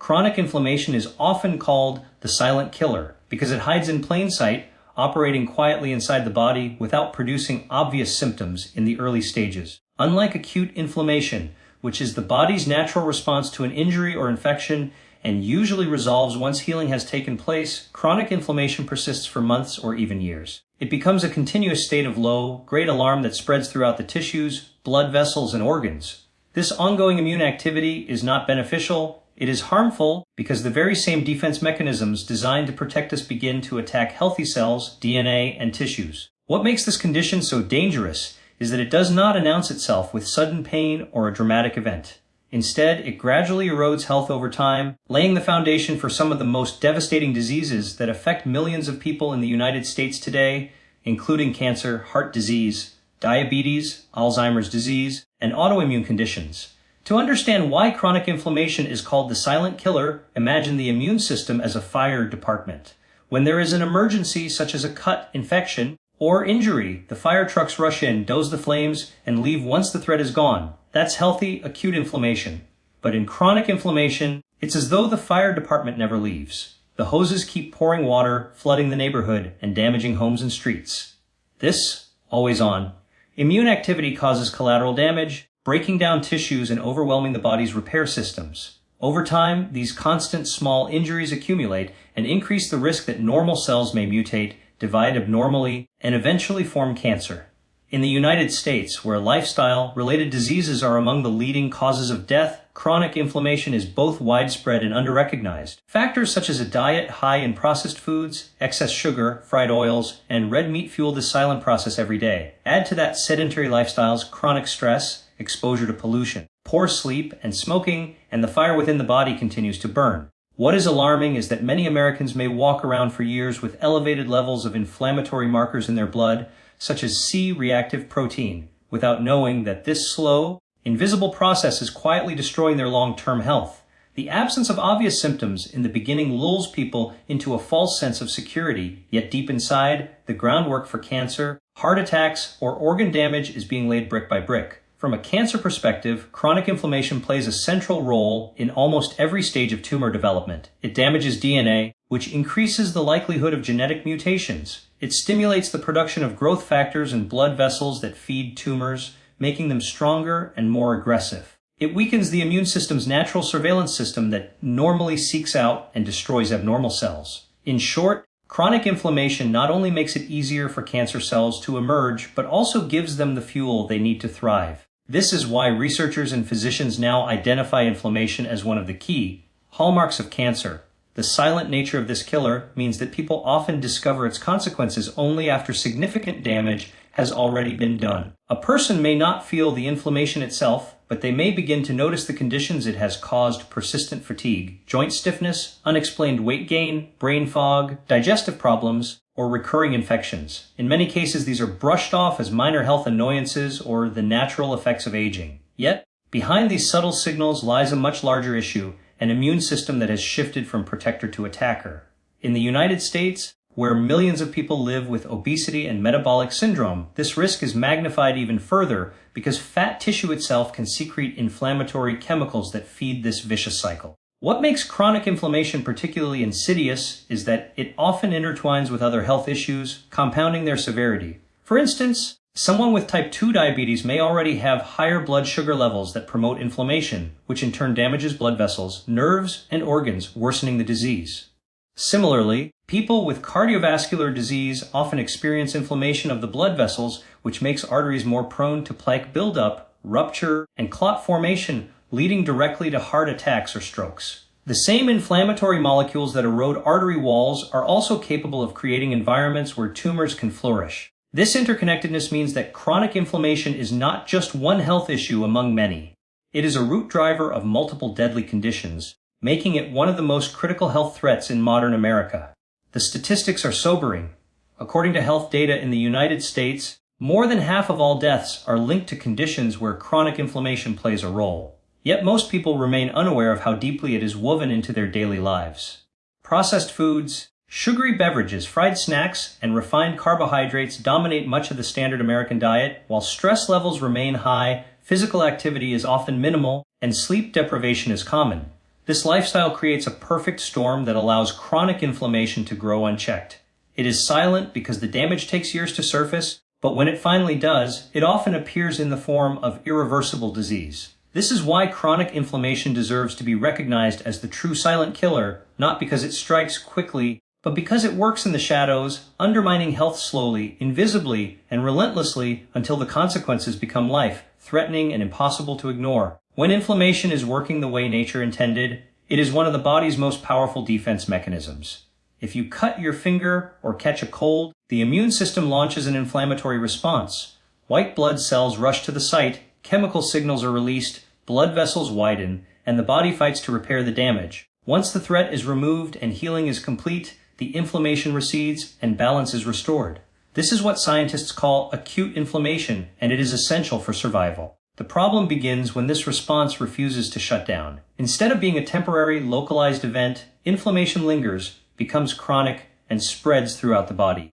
Chronic inflammation is often called the silent killer because it hides in plain sight, operating quietly inside the body without producing obvious symptoms in the early stages. Unlike acute inflammation, which is the body's natural response to an injury or infection and usually resolves once healing has taken place, chronic inflammation persists for months or even years. It becomes a continuous state of low-grade alarm that spreads throughout the tissues, blood vessels, and organs. This ongoing immune activity is not beneficial. It is harmful because the very same defense mechanisms designed to protect us begin to attack healthy cells, DNA, and tissues. What makes this condition so dangerous is that it does not announce itself with sudden pain or a dramatic event. Instead, it gradually erodes health over time, laying the foundation for some of the most devastating diseases that affect millions of people in the United States today, including cancer, heart disease, diabetes, Alzheimer's disease, and autoimmune conditions. To understand why chronic inflammation is called the silent killer, imagine the immune system as a fire department. When there is an emergency such as a cut, infection, or injury, the fire trucks rush in, douse the flames, and leave once the threat is gone. That's healthy, acute inflammation. But in chronic inflammation, it's as though the fire department never leaves. The hoses keep pouring water, flooding the neighborhood, and damaging homes and streets. This, always on. Immune activity causes collateral damage, breaking down tissues and overwhelming the body's repair systems. Over time, these constant small injuries accumulate and increase the risk that normal cells may mutate, divide abnormally, and eventually form cancer. In the United States, where lifestyle-related diseases are among the leading causes of death, chronic inflammation is both widespread and underrecognized. Factors such as a diet high in processed foods, excess sugar, fried oils, and red meat fuel this silent process every day. Add to that sedentary lifestyles, chronic stress, exposure to pollution, poor sleep, and smoking, and the fire within the body continues to burn. What is alarming is that many Americans may walk around for years with elevated levels of inflammatory markers in their blood, such as C-reactive protein, without knowing that this slow, invisible process is quietly destroying their long-term health. The absence of obvious symptoms in the beginning lulls people into a false sense of security, yet deep inside, the groundwork for cancer, heart attacks, or organ damage is being laid brick by brick. From a cancer perspective, chronic inflammation plays a central role in almost every stage of tumor development. It damages DNA, which increases the likelihood of genetic mutations. It stimulates the production of growth factors in blood vessels that feed tumors, making them stronger and more aggressive. It weakens the immune system's natural surveillance system that normally seeks out and destroys abnormal cells. In short, chronic inflammation not only makes it easier for cancer cells to emerge, but also gives them the fuel they need to thrive. This is why researchers and physicians now identify inflammation as one of the key hallmarks of cancer. The silent nature of this killer means that people often discover its consequences only after significant damage has already been done. A person may not feel the inflammation itself, but they may begin to notice the conditions it has caused: persistent fatigue, joint stiffness, unexplained weight gain, brain fog, digestive problems, or recurring infections. In many cases, these are brushed off as minor health annoyances or the natural effects of aging. Yet, behind these subtle signals lies a much larger issue: an immune system that has shifted from protector to attacker. In the United States, where millions of people live with obesity and metabolic syndrome, this risk is magnified even further because fat tissue itself can secrete inflammatory chemicals that feed this vicious cycle. What makes chronic inflammation particularly insidious is that it often intertwines with other health issues, compounding their severity. For instance, someone with type 2 diabetes may already have higher blood sugar levels that promote inflammation, which in turn damages blood vessels, nerves, and organs, worsening the disease. Similarly, people with cardiovascular disease often experience inflammation of the blood vessels, which makes arteries more prone to plaque buildup, rupture, and clot formation, leading directly to heart attacks or strokes. The same inflammatory molecules that erode artery walls are also capable of creating environments where tumors can flourish. This interconnectedness means that chronic inflammation is not just one health issue among many. It is a root driver of multiple deadly conditions, making it one of the most critical health threats in modern America. The statistics are sobering. According to health data in the United States, more than half of all deaths are linked to conditions where chronic inflammation plays a role. Yet most people remain unaware of how deeply it is woven into their daily lives. Processed foods, sugary beverages, fried snacks, and refined carbohydrates dominate much of the standard American diet. While stress levels remain high, physical activity is often minimal, and sleep deprivation is common. This lifestyle creates a perfect storm that allows chronic inflammation to grow unchecked. It is silent because the damage takes years to surface, but when it finally does, it often appears in the form of irreversible disease. This is why chronic inflammation deserves to be recognized as the true silent killer, not because it strikes quickly, but because it works in the shadows, undermining health slowly, invisibly, and relentlessly until the consequences become life-threatening and impossible to ignore. When inflammation is working the way nature intended, it is one of the body's most powerful defense mechanisms. If you cut your finger or catch a cold, the immune system launches an inflammatory response. White blood cells rush to the site, chemical signals are released, blood vessels widen, and the body fights to repair the damage. Once the threat is removed and healing is complete, the inflammation recedes and balance is restored. This is what scientists call acute inflammation, and it is essential for survival. The problem begins when this response refuses to shut down. Instead of being a temporary, localized event, inflammation lingers, becomes chronic, and spreads throughout the body.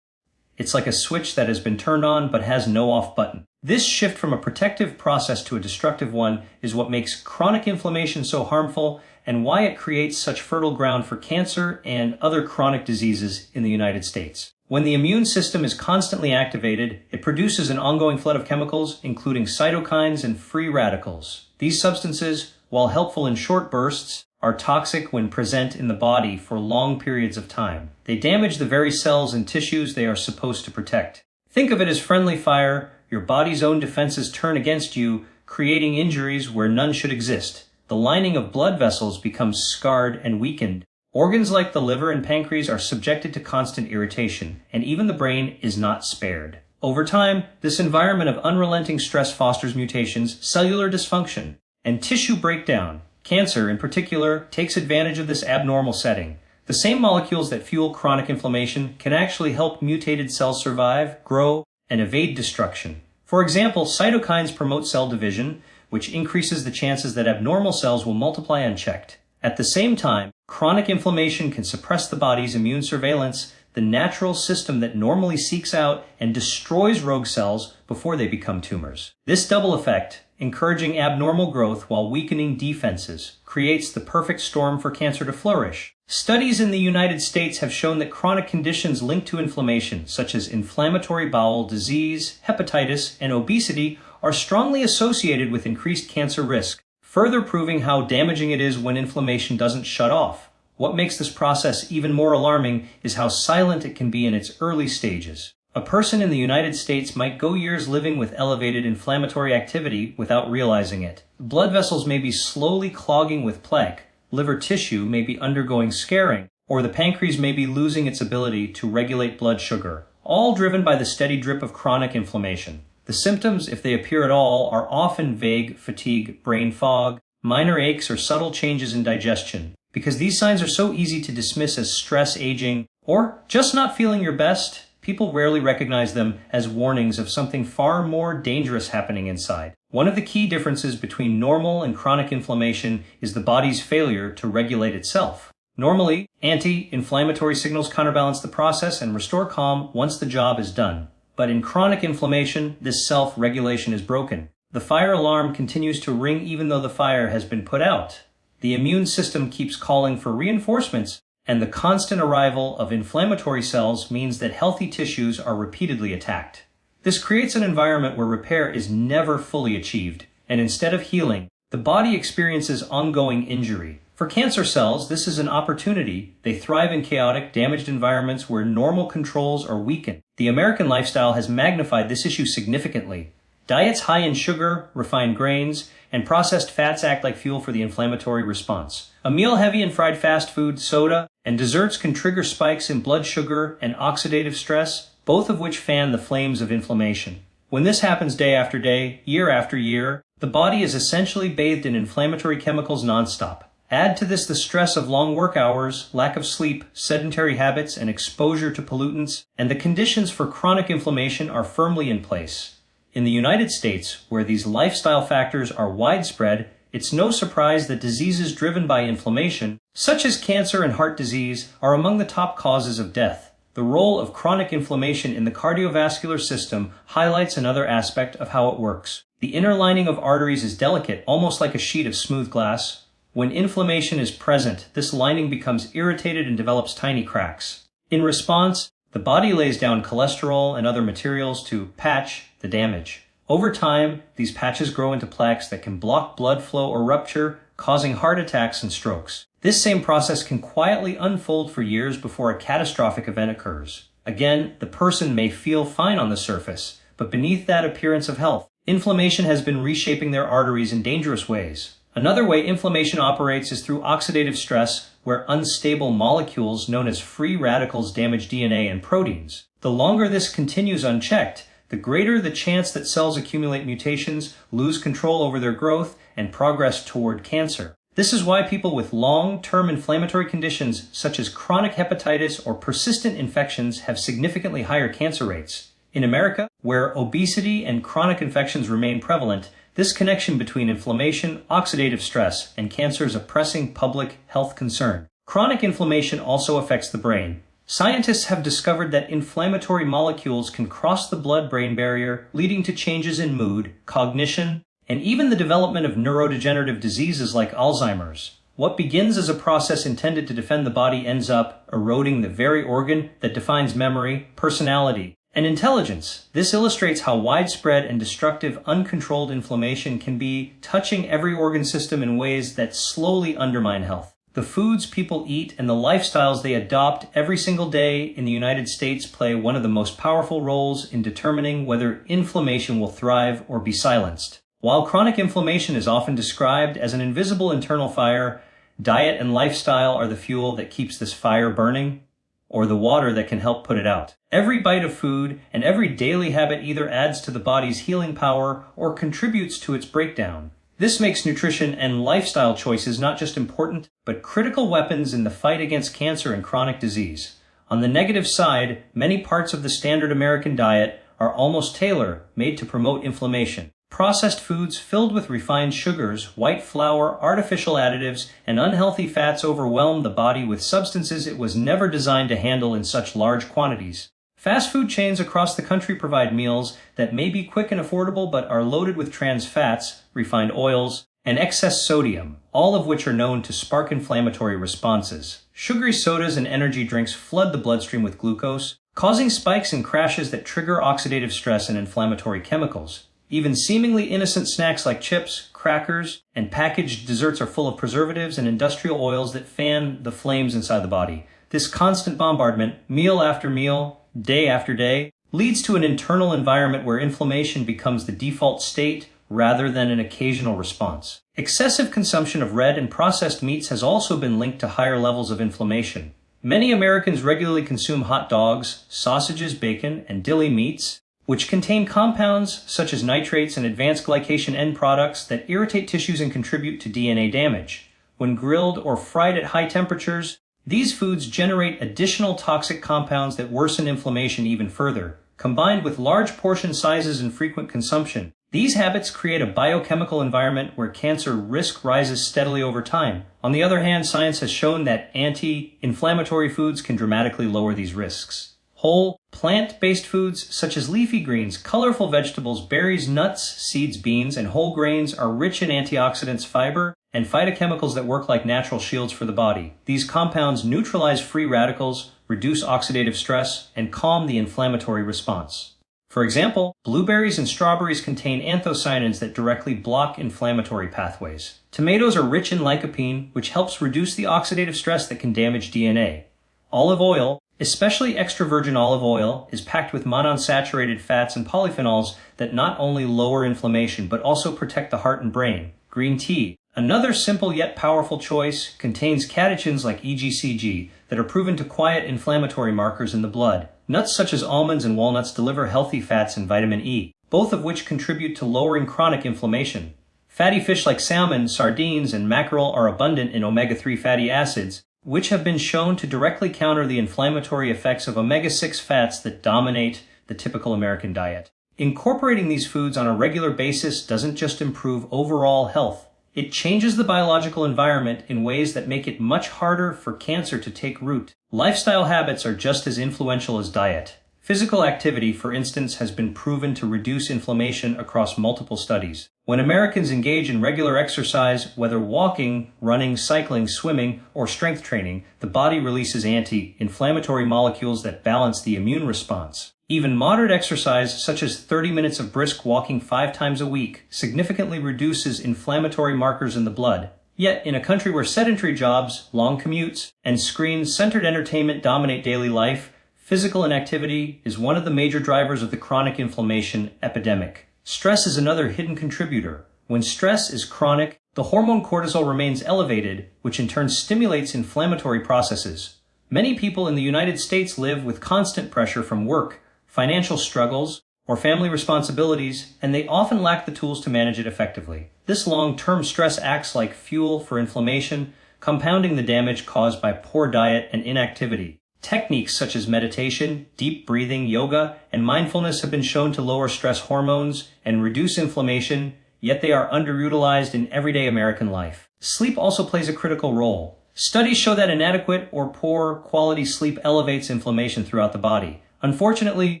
It's like a switch that has been turned on but has no off button. This shift from a protective process to a destructive one is what makes chronic inflammation so harmful and why it creates such fertile ground for cancer and other chronic diseases in the United States. When the immune system is constantly activated, it produces an ongoing flood of chemicals, including cytokines and free radicals. These substances, while helpful in short bursts, are toxic when present in the body for long periods of time. They damage the very cells and tissues they are supposed to protect. Think of it as friendly fire. Your body's own defenses turn against you, creating injuries where none should exist. The lining of blood vessels becomes scarred and weakened. Organs like the liver and pancreas are subjected to constant irritation, and even the brain is not spared. Over time, this environment of unrelenting stress fosters mutations, cellular dysfunction, and tissue breakdown. Cancer, in particular, takes advantage of this abnormal setting. The same molecules that fuel chronic inflammation can actually help mutated cells survive, grow, and evade destruction. For example, cytokines promote cell division, which increases the chances that abnormal cells will multiply unchecked. At the same time, chronic inflammation can suppress the body's immune surveillance, the natural system that normally seeks out and destroys rogue cells before they become tumors. This double effect, encouraging abnormal growth while weakening defenses, creates the perfect storm for cancer to flourish. Studies in the United States have shown that chronic conditions linked to inflammation, such as inflammatory bowel disease, hepatitis, and obesity, are strongly associated with increased cancer risk, further proving how damaging it is when inflammation doesn't shut off. What makes this process even more alarming is how silent it can be in its early stages. A person in the United States might go years living with elevated inflammatory activity without realizing it. Blood vessels may be slowly clogging with plaque, liver tissue may be undergoing scarring, or the pancreas may be losing its ability to regulate blood sugar, all driven by the steady drip of chronic inflammation. The symptoms, if they appear at all, are often vague fatigue, brain fog, minor aches, or subtle changes in digestion. Because these signs are so easy to dismiss as stress, aging, or just not feeling your best, people rarely recognize them as warnings of something far more dangerous happening inside. One of the key differences between normal and chronic inflammation is the body's failure to regulate itself. Normally, anti-inflammatory signals counterbalance the process and restore calm once the job is done. But in chronic inflammation, this self-regulation is broken. The fire alarm continues to ring even though the fire has been put out. The immune system keeps calling for reinforcements, and the constant arrival of inflammatory cells means that healthy tissues are repeatedly attacked. This creates an environment where repair is never fully achieved, and instead of healing, the body experiences ongoing injury. For cancer cells, this is an opportunity. They thrive in chaotic, damaged environments where normal controls are weakened. The American lifestyle has magnified this issue significantly. Diets high in sugar, refined grains, and processed fats act like fuel for the inflammatory response. A meal heavy in fried fast food, soda, and desserts can trigger spikes in blood sugar and oxidative stress, both of which fan the flames of inflammation. When this happens day after day, year after year, the body is essentially bathed in inflammatory chemicals nonstop. Add to this the stress of long work hours, lack of sleep, sedentary habits, and exposure to pollutants, and the conditions for chronic inflammation are firmly in place. In the United States, where these lifestyle factors are widespread, it's no surprise that diseases driven by inflammation, such as cancer and heart disease, are among the top causes of death. The role of chronic inflammation in the cardiovascular system highlights another aspect of how it works. The inner lining of arteries is delicate, almost like a sheet of smooth glass. When inflammation is present, this lining becomes irritated and develops tiny cracks. In response, the body lays down cholesterol and other materials to patch the damage. Over time, these patches grow into plaques that can block blood flow or rupture, causing heart attacks and strokes. This same process can quietly unfold for years before a catastrophic event occurs. Again, the person may feel fine on the surface, but beneath that appearance of health, inflammation has been reshaping their arteries in dangerous ways. Another way inflammation operates is through oxidative stress, where unstable molecules known as free radicals damage DNA and proteins. The longer this continues unchecked, the greater the chance that cells accumulate mutations, lose control over their growth, and progress toward cancer. This is why people with long-term inflammatory conditions such as chronic hepatitis or persistent infections have significantly higher cancer rates. In America, where obesity and chronic infections remain prevalent, this connection between inflammation, oxidative stress, and cancer is a pressing public health concern. Chronic inflammation also affects the brain. Scientists have discovered that inflammatory molecules can cross the blood-brain barrier, leading to changes in mood, cognition, and even the development of neurodegenerative diseases like Alzheimer's. What begins as a process intended to defend the body ends up eroding the very organ that defines memory, personality, and intelligence. This illustrates how widespread and destructive uncontrolled inflammation can be, touching every organ system in ways that slowly undermine health. The foods people eat and the lifestyles they adopt every single day in the United States play one of the most powerful roles in determining whether inflammation will thrive or be silenced. While chronic inflammation is often described as an invisible internal fire, diet and lifestyle are the fuel that keeps this fire burning, or the water that can help put it out. Every bite of food and every daily habit either adds to the body's healing power or contributes to its breakdown. This makes nutrition and lifestyle choices not just important, but critical weapons in the fight against cancer and chronic disease. On the negative side, many parts of the standard American diet are almost tailor-made to promote inflammation. Processed foods filled with refined sugars, white flour, artificial additives, and unhealthy fats overwhelm the body with substances it was never designed to handle in such large quantities. Fast food chains across the country provide meals that may be quick and affordable but are loaded with trans fats, refined oils, and excess sodium, all of which are known to spark inflammatory responses. Sugary sodas and energy drinks flood the bloodstream with glucose, causing spikes and crashes that trigger oxidative stress and inflammatory chemicals. Even seemingly innocent snacks like chips, crackers, and packaged desserts are full of preservatives and industrial oils that fan the flames inside the body. This constant bombardment, meal after meal, day after day, leads to an internal environment where inflammation becomes the default state rather than an occasional response. Excessive consumption of red and processed meats has also been linked to higher levels of inflammation. Many Americans regularly consume hot dogs, sausages, bacon, and deli meats, which contain compounds such as nitrates and advanced glycation end products that irritate tissues and contribute to DNA damage. When grilled or fried at high temperatures, these foods generate additional toxic compounds that worsen inflammation even further. Combined with large portion sizes and frequent consumption, these habits create a biochemical environment where cancer risk rises steadily over time. On the other hand, science has shown that anti-inflammatory foods can dramatically lower these risks. Whole, plant-based foods such as leafy greens, colorful vegetables, berries, nuts, seeds, beans, and whole grains are rich in antioxidants, fiber, and phytochemicals that work like natural shields for the body. These compounds neutralize free radicals, reduce oxidative stress, and calm the inflammatory response. For example, blueberries and strawberries contain anthocyanins that directly block inflammatory pathways. Tomatoes are rich in lycopene, which helps reduce the oxidative stress that can damage DNA. Olive oil, especially extra virgin olive oil, is packed with monounsaturated fats and polyphenols that not only lower inflammation but also protect the heart and brain. Green tea, another simple yet powerful choice, contains catechins like EGCG that are proven to quiet inflammatory markers in the blood. Nuts such as almonds and walnuts deliver healthy fats and vitamin E, both of which contribute to lowering chronic inflammation. Fatty fish like salmon, sardines, and mackerel are abundant in omega-3 fatty acids, which have been shown to directly counter the inflammatory effects of omega-6 fats that dominate the typical American diet. Incorporating these foods on a regular basis doesn't just improve overall health. It changes the biological environment in ways that make it much harder for cancer to take root. Lifestyle habits are just as influential as diet. Physical activity, for instance, has been proven to reduce inflammation across multiple studies. When Americans engage in regular exercise, whether walking, running, cycling, swimming, or strength training, the body releases anti-inflammatory molecules that balance the immune response. Even moderate exercise, such as 30 minutes of brisk walking 5 times a week, significantly reduces inflammatory markers in the blood. Yet, in a country where sedentary jobs, long commutes, and screen-centered entertainment dominate daily life, physical inactivity is one of the major drivers of the chronic inflammation epidemic. Stress is another hidden contributor. When stress is chronic, the hormone cortisol remains elevated, which in turn stimulates inflammatory processes. Many people in the United States live with constant pressure from work, financial struggles, or family responsibilities, and they often lack the tools to manage it effectively. This long-term stress acts like fuel for inflammation, compounding the damage caused by poor diet and inactivity. Techniques such as meditation, deep breathing, yoga, and mindfulness have been shown to lower stress hormones and reduce inflammation, yet they are underutilized in everyday American life. Sleep also plays a critical role. Studies show that inadequate or poor quality sleep elevates inflammation throughout the body. Unfortunately,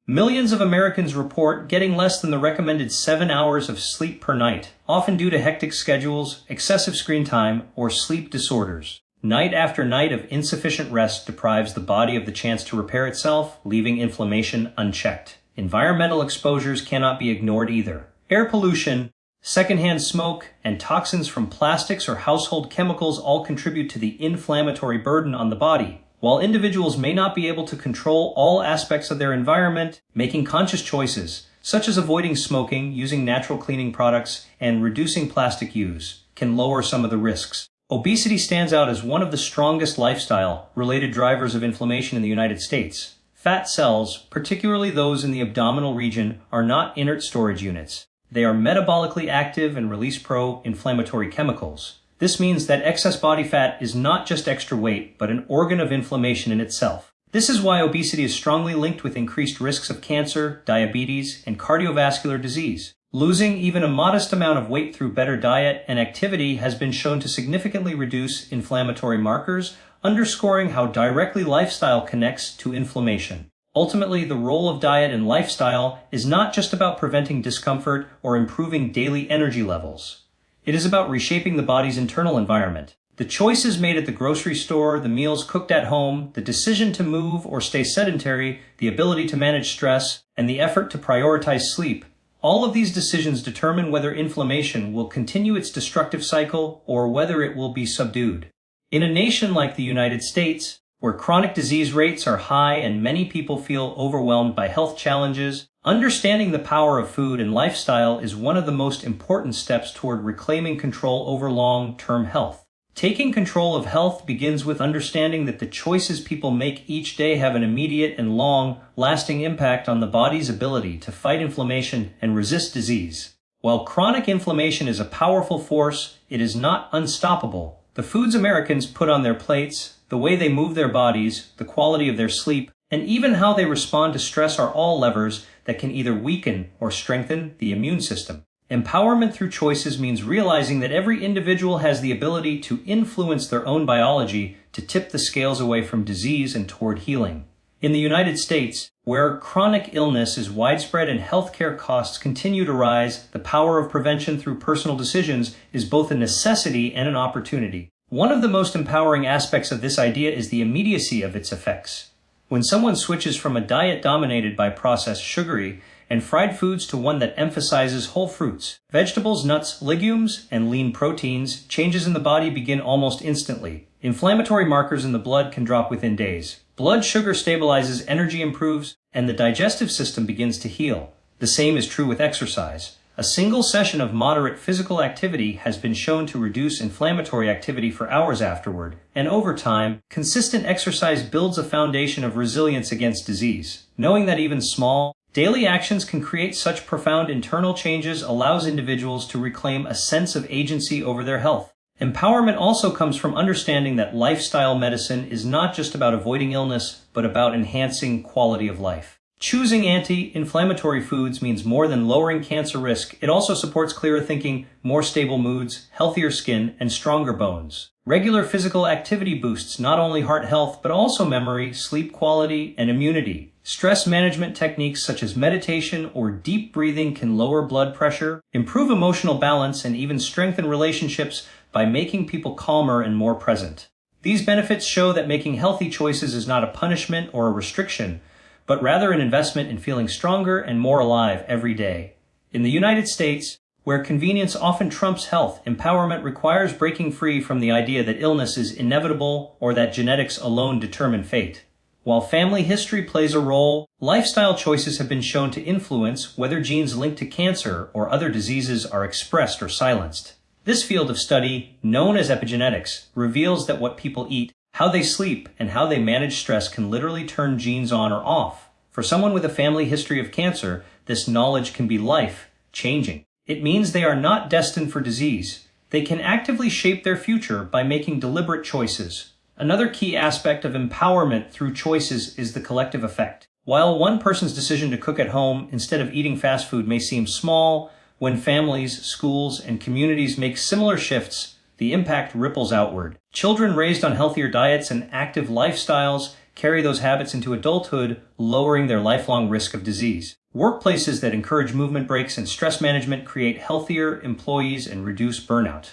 millions of Americans report getting less than the recommended 7 hours of sleep per night, often due to hectic schedules, excessive screen time, or sleep disorders. Night after night of insufficient rest deprives the body of the chance to repair itself, leaving inflammation unchecked. Environmental exposures cannot be ignored either. Air pollution, secondhand smoke, and toxins from plastics or household chemicals all contribute to the inflammatory burden on the body. While individuals may not be able to control all aspects of their environment, making conscious choices, such as avoiding smoking, using natural cleaning products, and reducing plastic use, can lower some of the risks. Obesity stands out as one of the strongest lifestyle-related drivers of inflammation in the United States. Fat cells, particularly those in the abdominal region, are not inert storage units. They are metabolically active and release pro-inflammatory chemicals. This means that excess body fat is not just extra weight, but an organ of inflammation in itself. This is why obesity is strongly linked with increased risks of cancer, diabetes, and cardiovascular disease. Losing even a modest amount of weight through better diet and activity has been shown to significantly reduce inflammatory markers, underscoring how directly lifestyle connects to inflammation. Ultimately, the role of diet and lifestyle is not just about preventing discomfort or improving daily energy levels. It is about reshaping the body's internal environment. The choices made at the grocery store, the meals cooked at home, the decision to move or stay sedentary, the ability to manage stress, and the effort to prioritize sleep. All of these decisions determine whether inflammation will continue its destructive cycle or whether it will be subdued. In a nation like the United States, where chronic disease rates are high and many people feel overwhelmed by health challenges, understanding the power of food and lifestyle is one of the most important steps toward reclaiming control over long-term health. Taking control of health begins with understanding that the choices people make each day have an immediate and long-lasting impact on the body's ability to fight inflammation and resist disease. While chronic inflammation is a powerful force, it is not unstoppable. The foods Americans put on their plates, the way they move their bodies, the quality of their sleep, and even how they respond to stress are all levers that can either weaken or strengthen the immune system. Empowerment through choices means realizing that every individual has the ability to influence their own biology to tip the scales away from disease and toward healing. In the United States, where chronic illness is widespread and healthcare costs continue to rise, the power of prevention through personal decisions is both a necessity and an opportunity. One of the most empowering aspects of this idea is the immediacy of its effects. When someone switches from a diet dominated by processed sugary and fried foods to one that emphasizes whole fruits, vegetables, nuts, legumes, and lean proteins, changes in the body begin almost instantly. Inflammatory markers in the blood can drop within days. Blood sugar stabilizes, energy improves, and the digestive system begins to heal. The same is true with exercise. A single session of moderate physical activity has been shown to reduce inflammatory activity for hours afterward, and over time, consistent exercise builds a foundation of resilience against disease. Knowing that even small, daily actions can create such profound internal changes allows individuals to reclaim a sense of agency over their health. Empowerment also comes from understanding that lifestyle medicine is not just about avoiding illness, but about enhancing quality of life. Choosing anti-inflammatory foods means more than lowering cancer risk. It also supports clearer thinking, more stable moods, healthier skin, and stronger bones. Regular physical activity boosts not only heart health, but also memory, sleep quality, and immunity. Stress management techniques such as meditation or deep breathing can lower blood pressure, improve emotional balance, and even strengthen relationships by making people calmer and more present. These benefits show that making healthy choices is not a punishment or a restriction, but rather an investment in feeling stronger and more alive every day. In the United States, where convenience often trumps health, empowerment requires breaking free from the idea that illness is inevitable or that genetics alone determine fate. While family history plays a role, lifestyle choices have been shown to influence whether genes linked to cancer or other diseases are expressed or silenced. This field of study, known as epigenetics, reveals that what people eat, how they sleep, and how they manage stress can literally turn genes on or off. For someone with a family history of cancer, this knowledge can be life-changing. It means they are not destined for disease. They can actively shape their future by making deliberate choices. Another key aspect of empowerment through choices is the collective effect. While one person's decision to cook at home instead of eating fast food may seem small, when families, schools, and communities make similar shifts, the impact ripples outward. Children raised on healthier diets and active lifestyles carry those habits into adulthood, lowering their lifelong risk of disease. Workplaces that encourage movement breaks and stress management create healthier employees and reduce burnout.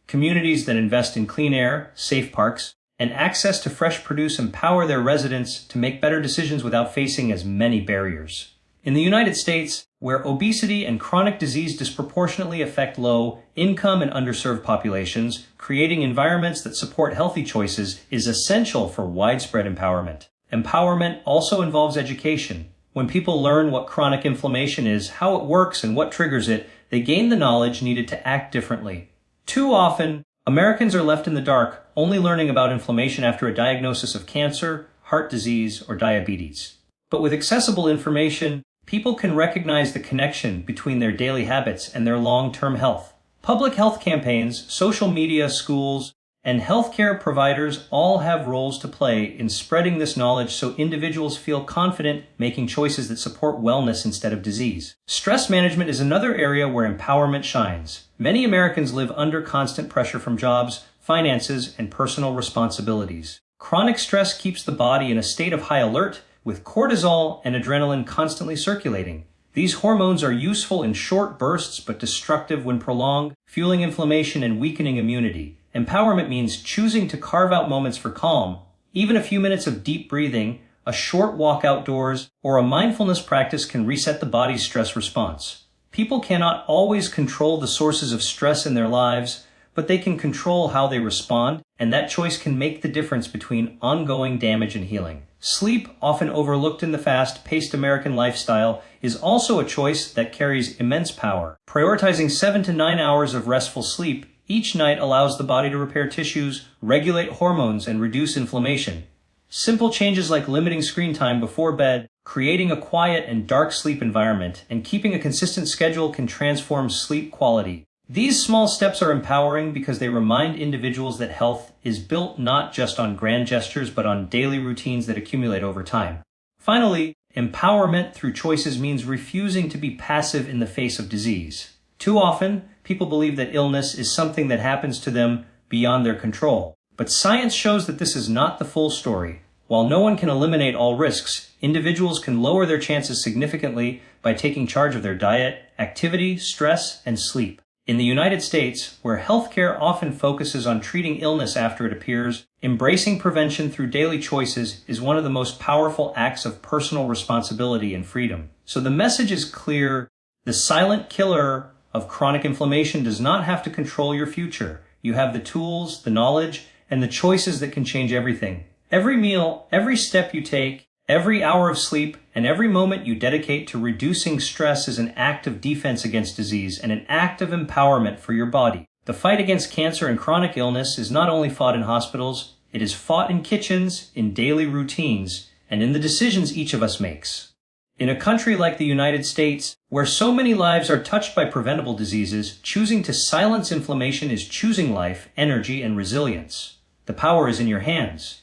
Communities that invest in clean air, safe parks, and access to fresh produce empower their residents to make better decisions without facing as many barriers. In the United States, where obesity and chronic disease disproportionately affect low-income and underserved populations, creating environments that support healthy choices is essential for widespread empowerment. Empowerment also involves education. When people learn what chronic inflammation is, how it works, and what triggers it, they gain the knowledge needed to act differently. Too often, Americans are left in the dark, only learning about inflammation after a diagnosis of cancer, heart disease, or diabetes. But with accessible information, people can recognize the connection between their daily habits and their long-term health. Public health campaigns, social media, schools, and healthcare providers all have roles to play in spreading this knowledge so individuals feel confident making choices that support wellness instead of disease. Stress management is another area where empowerment shines. Many Americans live under constant pressure from jobs, finances, and personal responsibilities. Chronic stress keeps the body in a state of high alert, with cortisol and adrenaline constantly circulating. These hormones are useful in short bursts but destructive when prolonged, fueling inflammation and weakening immunity. Empowerment means choosing to carve out moments for calm. Even a few minutes of deep breathing, a short walk outdoors, or a mindfulness practice can reset the body's stress response. People cannot always control the sources of stress in their lives, but they can control how they respond, and that choice can make the difference between ongoing damage and healing. Sleep, often overlooked in the fast-paced American lifestyle, is also a choice that carries immense power. Prioritizing 7 to 9 hours of restful sleep each night allows the body to repair tissues, regulate hormones, and reduce inflammation. Simple changes like limiting screen time before bed, creating a quiet and dark sleep environment, and keeping a consistent schedule can transform sleep quality. These small steps are empowering because they remind individuals that health is built not just on grand gestures but on daily routines that accumulate over time. Finally, empowerment through choices means refusing to be passive in the face of disease. Too often, people believe that illness is something that happens to them beyond their control. But science shows that this is not the full story. While no one can eliminate all risks, individuals can lower their chances significantly by taking charge of their diet, activity, stress, and sleep. In the United States, where healthcare often focuses on treating illness after it appears, embracing prevention through daily choices is one of the most powerful acts of personal responsibility and freedom. So the message is clear: the silent killer of chronic inflammation does not have to control your future. You have the tools, the knowledge, and the choices that can change everything. Every meal, every step you take, every hour of sleep, and every moment you dedicate to reducing stress is an act of defense against disease and an act of empowerment for your body. The fight against cancer and chronic illness is not only fought in hospitals, it is fought in kitchens, in daily routines, and in the decisions each of us makes. In a country like the United States, where so many lives are touched by preventable diseases, choosing to silence inflammation is choosing life, energy, and resilience. The power is in your hands.